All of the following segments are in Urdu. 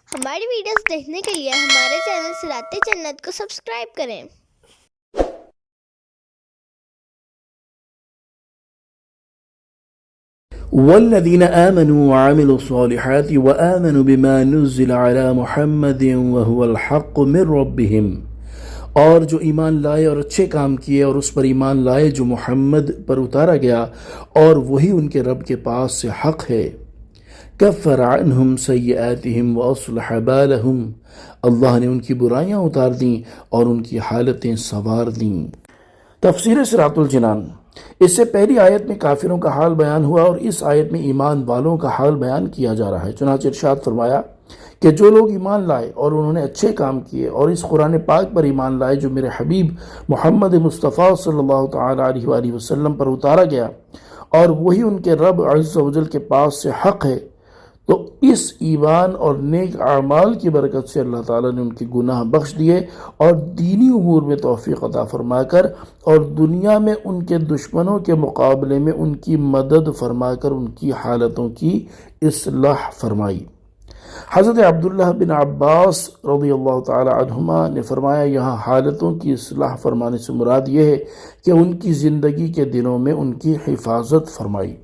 ہماری ویڈیوز دیکھنے کے لیے ہمارے چینل صراط جنت کو سبسکرائب کریں۔ والذين آمنوا وعملوا الصالحات وآمنوا بما نزل على محمد وهو الحق من ربهم، اور جو ایمان لائے اور اچھے کام کیے اور اس پر ایمان لائے جو محمد پر اتارا گیا اور وہی ان کے رب کے پاس سے حق ہے۔ کفر عنہم سیئاتہم واصلح بالہم، اللہ نے ان کی برائیاں اتار دیں اور ان کی حالتیں سنوار دیں۔ تفسیر صراط الجنان۔ اس سے پہلی آیت میں کافروں کا حال بیان ہوا اور اس آیت میں ایمان والوں کا حال بیان کیا جا رہا ہے۔ چنانچہ ارشاد فرمایا کہ جو لوگ ایمان لائے اور انہوں نے اچھے کام کیے اور اس قرآن پاک پر ایمان لائے جو میرے حبیب محمد مصطفیٰ صلی اللہ تعالیٰ علیہ وآلہ وسلم پر اتارا گیا اور وہی ان کے رب عز و جل کے پاس سے حق ہے، تو اس ایمان اور نیک اعمال کی برکت سے اللہ تعالیٰ نے ان کے گناہ بخش دیے اور دینی امور میں توفیق عطا فرما کر اور دنیا میں ان کے دشمنوں کے مقابلے میں ان کی مدد فرما کر ان کی حالتوں کی اصلاح فرمائی۔ حضرت عبداللہ بن عباس رضی اللہ تعالی عنہما نے فرمایا، یہاں حالتوں کی اصلاح فرمانے سے مراد یہ ہے کہ ان کی زندگی کے دنوں میں ان کی حفاظت فرمائی۔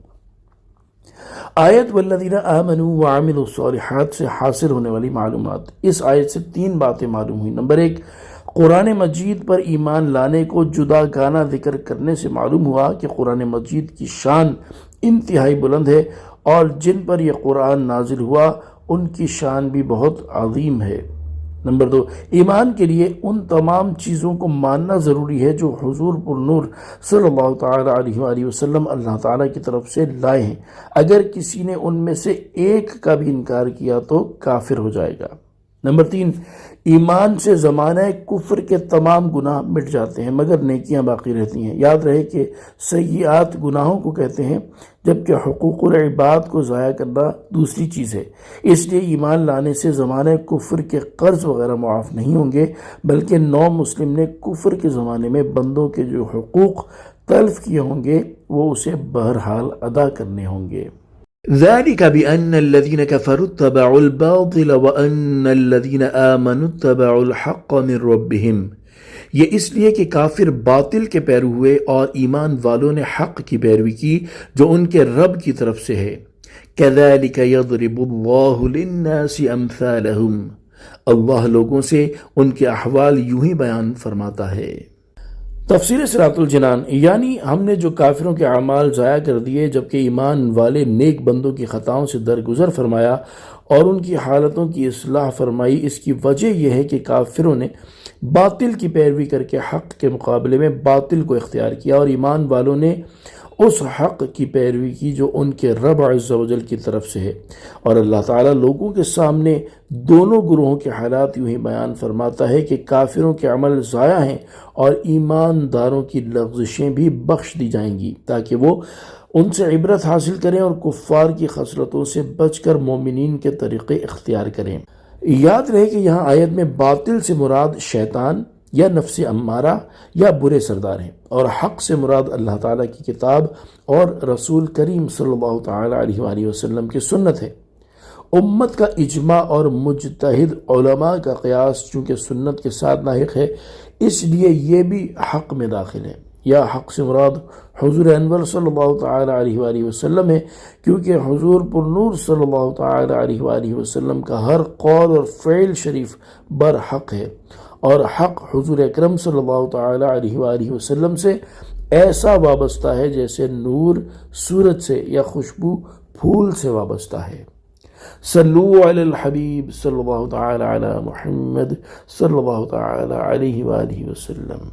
آیت والذین آمنوا وعملوا الصالحات سے حاصل ہونے والی معلومات۔ اس آیت سے 3 باتیں معلوم ہوئی۔ نمبر 1، قرآن مجید پر ایمان لانے کو جدا گانا ذکر کرنے سے معلوم ہوا کہ قرآن مجید کی شان انتہائی بلند ہے اور جن پر یہ قرآن نازل ہوا ان کی شان بھی بہت عظیم ہے۔ نمبر 2، ایمان کے لیے ان تمام چیزوں کو ماننا ضروری ہے جو حضور پر نور صلی اللہ تعالیٰ علیہ وآلہ وسلم اللہ تعالیٰ کی طرف سے لائے ہیں۔ اگر کسی نے ان میں سے ایک کا بھی انکار کیا تو کافر ہو جائے گا۔ نمبر 3، ایمان سے زمانہ کفر کے تمام گناہ مٹ جاتے ہیں مگر نیکیاں باقی رہتی ہیں۔ یاد رہے کہ سیئات گناہوں کو کہتے ہیں جبکہ حقوق العباد کو ضائع کرنا دوسری چیز ہے۔ اس لیے ایمان لانے سے زمانہ کفر کے قرض وغیرہ معاف نہیں ہوں گے، بلکہ نو مسلم نے کفر کے زمانے میں بندوں کے جو حقوق تلف کیے ہوں گے وہ اسے بہرحال ادا کرنے ہوں گے۔ ذلك بأن الذين كفروا اتبعوا الباطل وأن الذين آمنوا اتبعوا الحق من ربهم، یہ اس لیے کہ کافر باطل کے پیرو ہوئے اور ایمان والوں نے حق کی پیروی کی جو ان کے رب کی طرف سے ہے۔ كذلك يضرب الله للناس أمثالهم، اللہ لوگوں سے ان کے احوال یوں ہی بیان فرماتا ہے۔ تفسیر صراط الجنان، یعنی ہم نے جو کافروں کے اعمال ضائع کر دیے جبکہ ایمان والے نیک بندوں کی خطاؤں سے درگزر فرمایا اور ان کی حالتوں کی اصلاح فرمائی، اس کی وجہ یہ ہے کہ کافروں نے باطل کی پیروی کر کے حق کے مقابلے میں باطل کو اختیار کیا اور ایمان والوں نے اس حق کی پیروی کی جو ان کے رب عز و جل کی طرف سے ہے۔ اور اللہ تعالیٰ لوگوں کے سامنے دونوں گروہوں کے حالات یوں ہی بیان فرماتا ہے کہ کافروں کے عمل ضائع ہیں اور ایمانداروں کی لغزشیں بھی بخش دی جائیں گی تاکہ وہ ان سے عبرت حاصل کریں اور کفار کی خصلتوں سے بچ کر مومنین کے طریقے اختیار کریں۔ یاد رہے کہ یہاں آیت میں باطل سے مراد شیطان یا نفس امارہ یا برے سردار ہیں اور حق سے مراد اللہ تعالیٰ کی کتاب اور رسول کریم صلی اللہ تعالیٰ علیہ وآلہ وسلم کی سنت ہے۔ امت کا اجماع اور مجتہد علماء کا قیاس چونکہ سنت کے ساتھ لاحق ہے اس لیے یہ بھی حق میں داخل ہے۔ یا حق سے مراد حضور انور صلی اللہ تعالیٰ علیہ وآلہ وسلم ہے کیونکہ حضور پر نور صلی اللہ تعالیٰ علیہ وآلہ وسلم کا ہر قول اور فعل شریف برحق ہے، اور حق حضور اکرم صلی اللہ تعالیٰ علیہ وآلہ وسلم سے ایسا وابستہ ہے جیسے نور سورج سے یا خوشبو پھول سے وابستہ ہے۔ صلو علی الحبیب صلی اللہ تعالیٰ علی محمد صلی اللہ تعالیٰ علیہ وآلہ وسلم۔